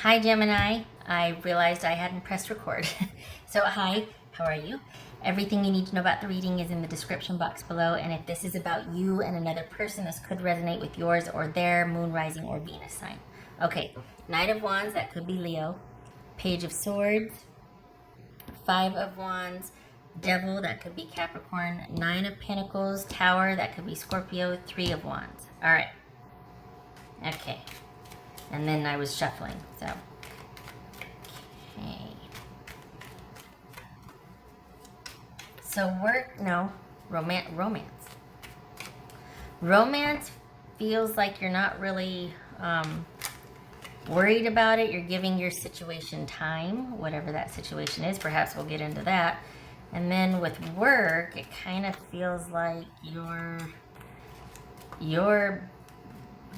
Hi, Gemini. I realized I hadn't pressed record. So, hi, how are you? Everything you need to know about the reading is in the description box below. And if this is about you and another person, this could resonate with yours or their moon, rising, or Venus sign. Okay, Knight of Wands, that could be Leo. Page of Swords, Five of Wands, Devil, that could be Capricorn. Nine of Pentacles, Tower, that could be Scorpio. Three of Wands. All right. Okay. And then I was shuffling, so. Okay. So romance. Romance feels like you're not really worried about it. You're giving your situation time, whatever that situation is. Perhaps we'll get into that. And then with work, it kind of feels like you're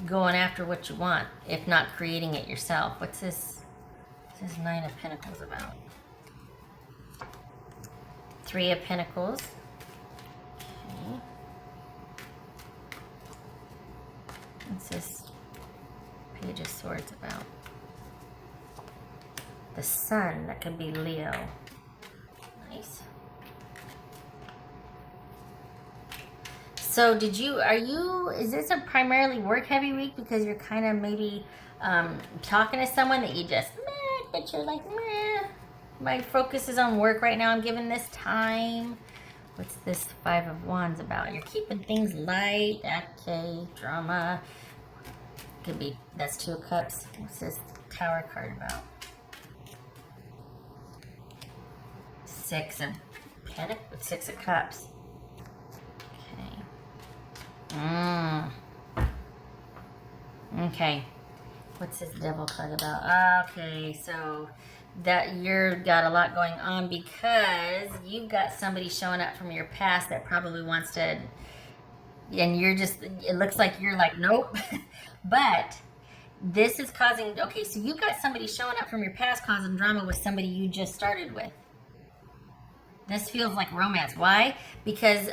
going after what you want, if not creating it yourself. What's this? This is Nine of Pentacles about. Three of Pentacles. Okay. What's this Page of Swords about? The Sun, that could be Leo. Nice. So is this a primarily work heavy week because you're kind of maybe talking to someone that you just, meh, but you're like, meh, my focus is on work right now, I'm giving this time. What's this Five of Wands about? You're keeping things light, okay, drama. Could be, that's Two of Cups. What's this Tower card about? Six of Cups. Okay. What's this Devil card about? Okay, so that you're got a lot going on because you've got somebody showing up from your past that probably wants to, and you're just, it looks like you're like, nope. But this is causing, okay, so you've got somebody showing up from your past causing drama with somebody you just started with. This feels like romance. Why? Because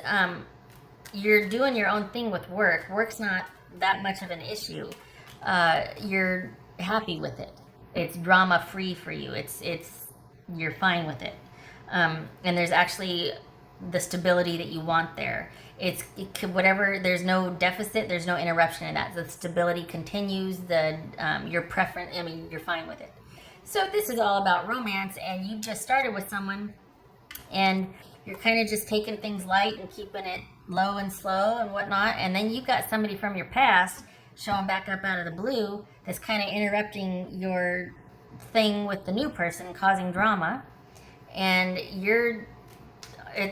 you're doing your own thing with work. Work's not that much of an issue. You're happy with it. It's drama free for you. You're fine with it. And there's actually the stability that you want there. Whatever, there's no deficit, there's no interruption in that. The stability continues, your preference, you're fine with it. So this is all about romance, and you just started with someone and you're kind of just taking things light and keeping it low and slow and whatnot. And then you've got somebody from your past showing back up out of the blue that's kind of interrupting your thing with the new person, causing drama. And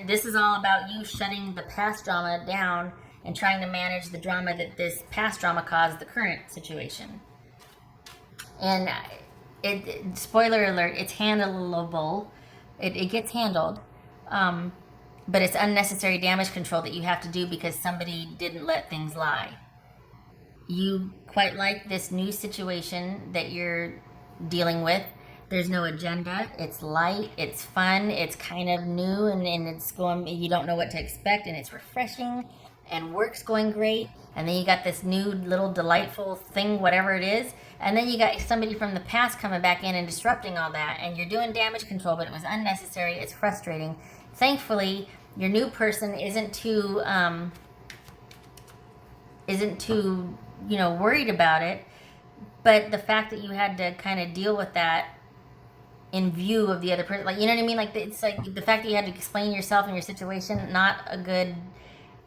this is all about you shutting the past drama down and trying to manage the drama that this past drama caused the current situation. And spoiler alert, it's handleable. It gets handled. But it's unnecessary damage control that you have to do because somebody didn't let things lie. You quite like this new situation that you're dealing with. There's no agenda. It's light. It's fun. It's kind of new, and it's going, you don't know what to expect, and it's refreshing, and work's going great. And then you got this new little delightful thing, whatever it is. And then you got somebody from the past coming back in and disrupting all that, and you're doing damage control, but it was unnecessary. It's frustrating. Thankfully, your new person isn't too worried about it. But the fact that you had to kind of deal with that in view of the other person, like, you know what I mean? Like, it's like the fact that you had to explain yourself and your situation, not a good,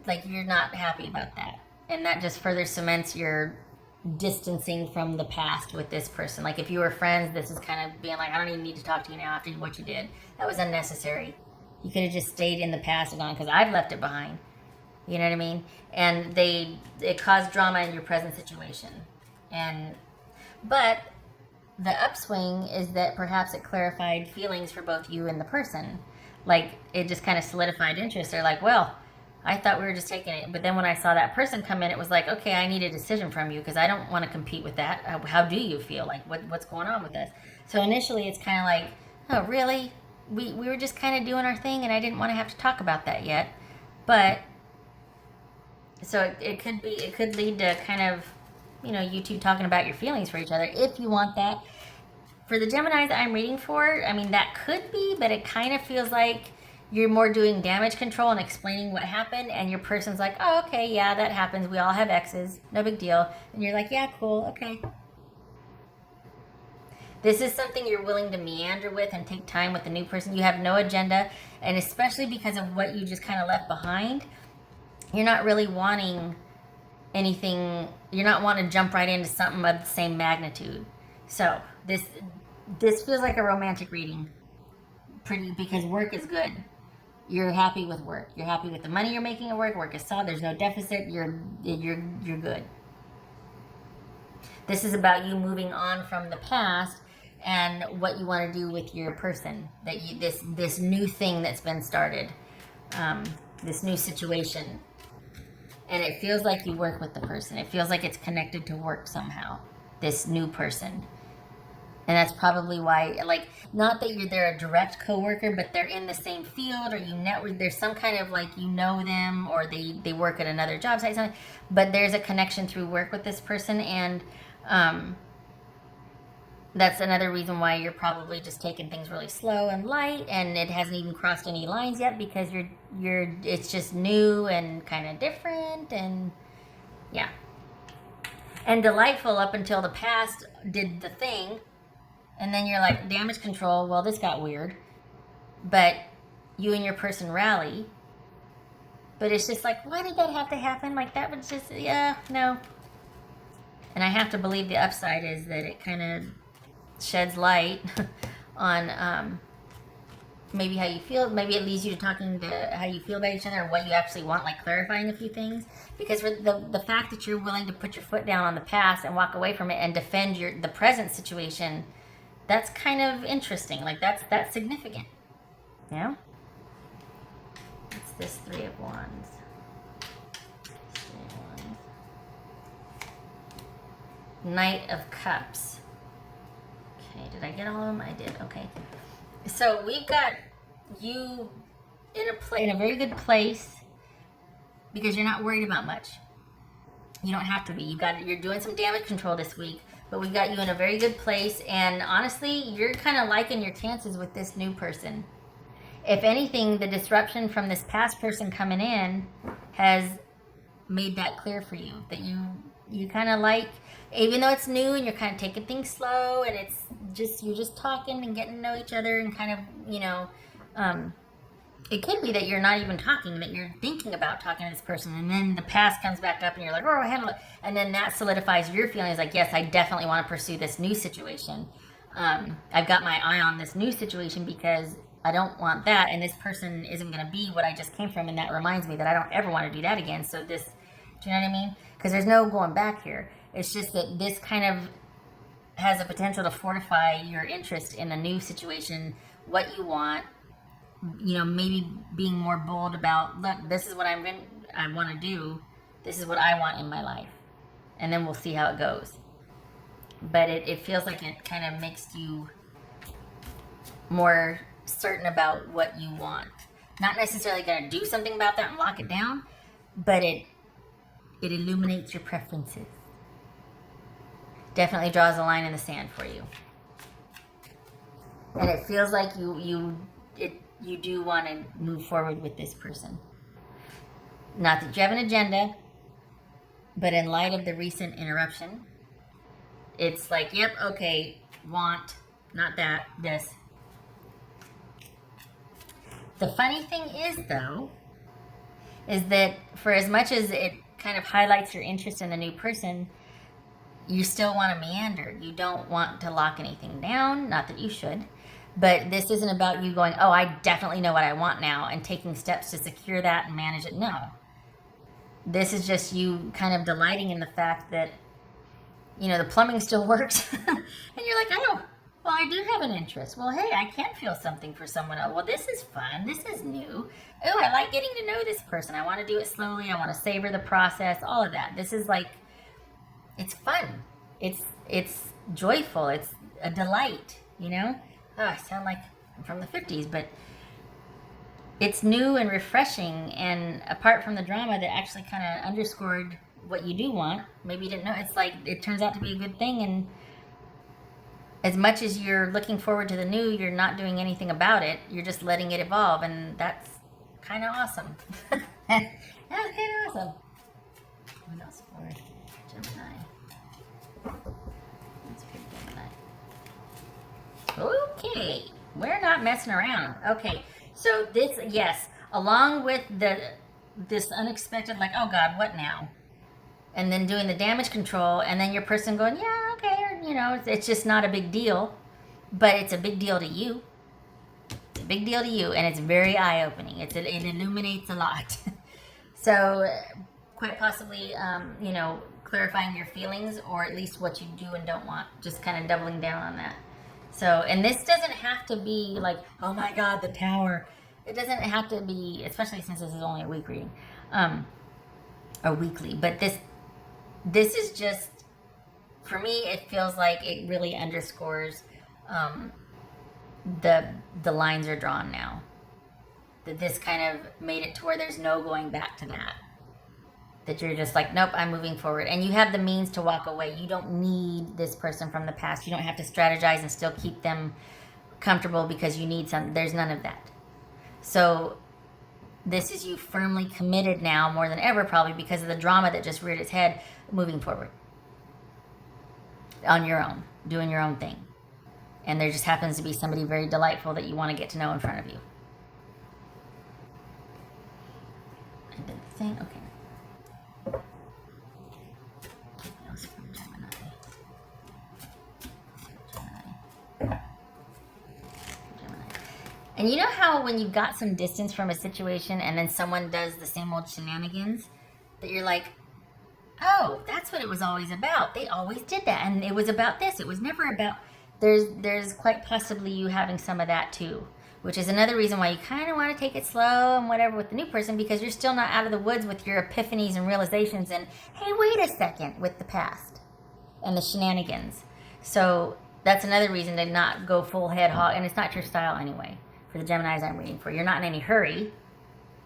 like, you're not happy about that. And that just further cements your distancing from the past with this person. Like, if you were friends, this is kind of being like, I don't even need to talk to you now after what you did. That was unnecessary. You could have just stayed in the past and gone, because I've left it behind. You know what I mean? And it caused drama in your present situation. But the upswing is that perhaps it clarified feelings for both you and the person. Like, it just kind of solidified interest. They're like, well, I thought we were just taking it. But then when I saw that person come in, it was like, okay, I need a decision from you because I don't want to compete with that. How do you feel? Like, what's going on with this? So initially it's kind of like, oh, really? We were just kind of doing our thing, and I didn't want to have to talk about that yet. But so it could lead to kind of, you two talking about your feelings for each other if you want that. for the Geminis that I'm reading for, I mean, that could be, but it kind of feels like you're more doing damage control and explaining what happened, and your person's like, oh, okay, yeah, that happens. We all have exes. No big deal. And you're like, yeah, cool, okay. This is something you're willing to meander with and take time with the new person. You have no agenda, and especially because of what you just kind of left behind, you're not really wanting anything. You're not wanting to jump right into something of the same magnitude. So this feels like a romantic reading, pretty, because work is good. You're happy with work. You're happy with the money you're making at work. Work is solid. There's no deficit. You're good. This is about you moving on from the past and what you want to do with your person. That you this new thing that's been started, this new situation, and it feels like you work with the person. It feels like it's connected to work somehow. This new person. And that's probably why, like, not that they're a direct coworker, but they're in the same field, or you network. There's some kind of, like, you know them, or they work at another job site, something. But there's a connection through work with this person, and that's another reason why you're probably just taking things really slow and light, and it hasn't even crossed any lines yet, because it's just new and kind of different, and yeah, and delightful up until the past did the thing. And then you're like, damage control, well, this got weird. But you and your person rally. But it's just like, why did that have to happen? Like, that was just, yeah, no. And I have to believe the upside is that it kind of sheds light on maybe how you feel. Maybe it leads you to talking to how you feel about each other, or what you actually want, like clarifying a few things. Because for the fact that you're willing to put your foot down on the past and walk away from it and defend the present situation, that's kind of interesting. Like, that's significant. You know? It's this Three of Wands. Knight of Cups. Okay, did I get all of them? I did. Okay. So we've got you in a very good place, because you're not worried about much. You don't have to be. You're doing some damage control this week. But we got you in a very good place, and honestly, you're kind of liking your chances with this new person. If anything, the disruption from this past person coming in has made that clear for you. That you kind of like, even though it's new and you're kind of taking things slow, and you're just talking and getting to know each other, and kind of, it could be that you're not even talking, that you're thinking about talking to this person, and then the past comes back up and you're like, oh, handle it. And then that solidifies your feelings, like, yes, I definitely want to pursue this new situation. I've got my eye on this new situation because I don't want that, and this person isn't going to be what I just came from, and that reminds me that I don't ever want to do that again. So do you know what I mean? Because there's no going back here. It's just that this kind of has the potential to fortify your interest in the new situation, what you want. You know, maybe being more bold about, look, this is what I want to do. This is what I want in my life. And then we'll see how it goes. But it feels like it kind of makes you more certain about what you want. Not necessarily going to do something about that and lock it down, but it illuminates your preferences. Definitely draws a line in the sand for you. And it feels like you do want to move forward with this person. Not that you have an agenda, but in light of the recent interruption, it's like, yep, okay, want, not that, this. The funny thing is, though, is that for as much as it kind of highlights your interest in the new person, you still want to meander. You don't want to lock anything down, not that you should. But this isn't about you going, oh, I definitely know what I want now, and taking steps to secure that and manage it. No. This is just you kind of delighting in the fact that, you know, the plumbing still works. And you're like, oh, well, I do have an interest. Well, hey, I can feel something for someone else. Well, this is fun. This is new. Oh, I like getting to know this person. I want to do it slowly. I want to savor the process, all of that. This is like, it's fun. It's joyful. It's a delight, you know? Oh, I sound like I'm from the 50s, but it's new and refreshing, and apart from the drama that actually kind of underscored what you do want, maybe you didn't know, it's like, it turns out to be a good thing, and as much as you're looking forward to the new, you're not doing anything about it. You're just letting it evolve, and that's kind of awesome. That's kind of awesome. What else for Gemini? That's good, Gemini. Okay, we're not messing around. Okay, so this, yes, along with this unexpected, like, oh God, what now? And then doing the damage control, and then your person going, yeah, okay, or, you know, it's just not a big deal, but it's a big deal to you. It's a big deal to you, and it's very eye-opening. It illuminates a lot. So, quite possibly, you know, clarifying your feelings, or at least what you do and don't want. Just kind of doubling down on that. So, and this doesn't have to be like, oh my God, the Tower. It doesn't have to be, especially since this is only a week reading, or weekly. But this is just, for me, it feels like it really underscores the lines are drawn now. That this kind of made it to where there's no going back to that. That you're just like, nope, I'm moving forward. And you have the means to walk away. You don't need this person from the past. You don't have to strategize and still keep them comfortable because you need some. There's none of that. So this is you firmly committed now more than ever, probably because of the drama that just reared its head, moving forward on your own, doing your own thing. And there just happens to be somebody very delightful that you want to get to know in front of you. I did the thing, okay. What else from Gemini? And you know how when you've got some distance from a situation and then someone does the same old shenanigans, that you're like, oh, that's what it was always about. They always did that, and it was about this. It was never about... There's quite possibly you having some of that too, which is another reason why you kind of want to take it slow and whatever with the new person, because you're still not out of the woods with your epiphanies and realizations and, hey, wait a second, with the past and the shenanigans. So that's another reason to not go full head hog, and it's not your style anyway. For the Geminis I'm reading for, you're not in any hurry,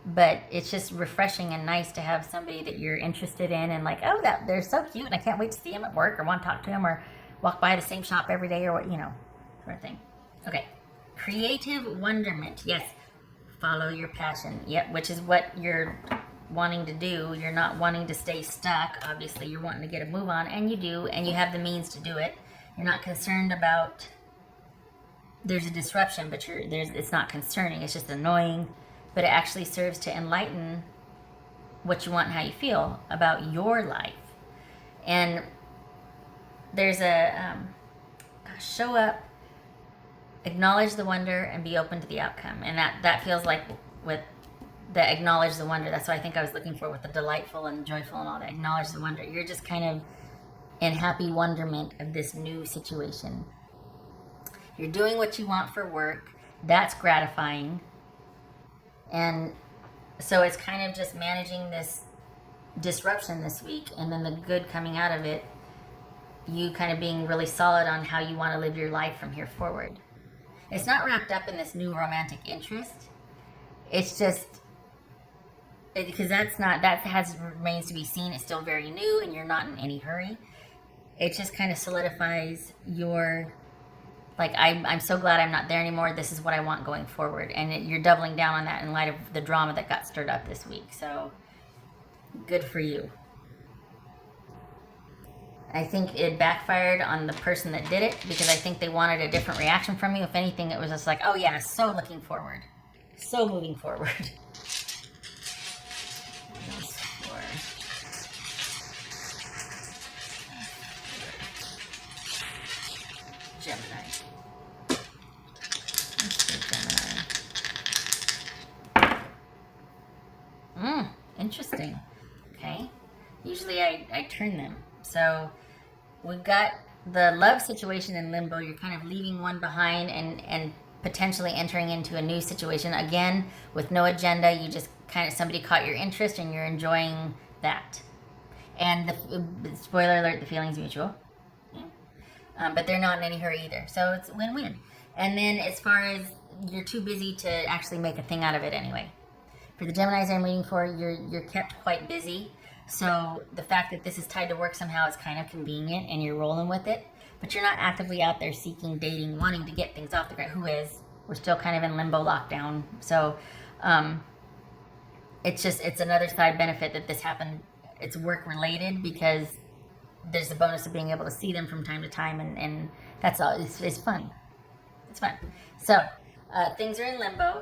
but it's just refreshing and nice to have somebody that you're interested in and like, oh, that they're so cute and I can't wait to see them at work or want to talk to them or walk by the same shop every day or what, you know, sort of thing. Okay, creative wonderment. Yes, follow your passion. Yep, which is what you're wanting to do. You're not wanting to stay stuck. Obviously, you're wanting to get a move on, and you do, and you have the means to do it. You're not concerned about... There's a disruption, but it's not concerning. It's just annoying, but it actually serves to enlighten what you want and how you feel about your life. And there's a show up, acknowledge the wonder, and be open to the outcome. And that feels like with the acknowledge the wonder. That's what I think I was looking for with the delightful and joyful and all that. Acknowledge the wonder. You're just kind of in happy wonderment of this new situation. You're doing what you want for work. That's gratifying. And so it's kind of just managing this disruption this week, and then the good coming out of it, you kind of being really solid on how you want to live your life from here forward. It's not wrapped up in this new romantic interest. It's just, because that remains to be seen. It's still very new and you're not in any hurry. It just kind of solidifies your... Like, I'm so glad I'm not there anymore. This is what I want going forward. And you're doubling down on that in light of the drama that got stirred up this week. So, good for you. I think it backfired on the person that did it, because I think they wanted a different reaction from you. If anything, it was just like, oh yeah, so looking forward. So moving forward. Gemini. Interesting. Okay. Usually I turn them. So we've got the love situation in limbo. You're kind of leaving one behind and potentially entering into a new situation again with no agenda. You just kind of, somebody caught your interest and you're enjoying that. And the spoiler alert, the feeling's mutual. But they're not in any hurry either. So it's win-win. And then as far as you're too busy to actually make a thing out of it anyway. For the Geminis I'm reading for, you're kept quite busy. So the fact that this is tied to work somehow is kind of convenient and you're rolling with it. but you're not actively out there seeking, dating, wanting to get things off the ground. Who is? We're still kind of in limbo lockdown. So it's another side benefit that this happened. It's work related because there's a bonus of being able to see them from time to time, and that's all. It's fun. It's fun. So things are in limbo.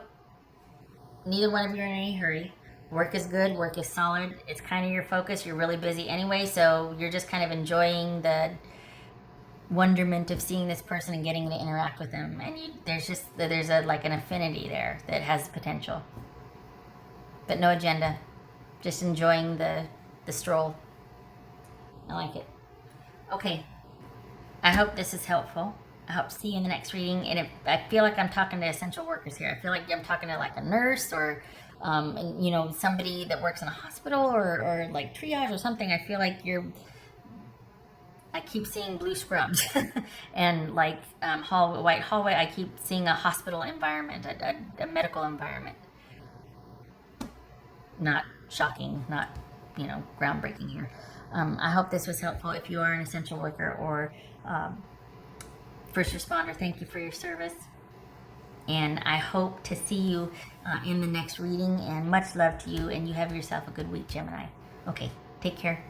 Neither one of you are in any hurry. Work is good. Work is solid. It's kind of your focus. You're really busy anyway, so you're just kind of enjoying the wonderment of seeing this person and getting to interact with them. And there's like an affinity there that has potential, but no agenda. Just enjoying the stroll. I like it. Okay. I hope this is helpful. I hope to see you in the next reading. And I feel like I'm talking to essential workers here. I feel like I'm talking to like a nurse or, somebody that works in a hospital or like triage or something. I feel like I keep seeing blue scrubs and like white hallway. I keep seeing a hospital environment, a medical environment. Not shocking, not, groundbreaking here. I hope this was helpful. If you are an essential worker or first responder, thank you for your service. And I hope to see you in the next reading, and much love to you, and you have yourself a good week, Gemini. Okay, take care.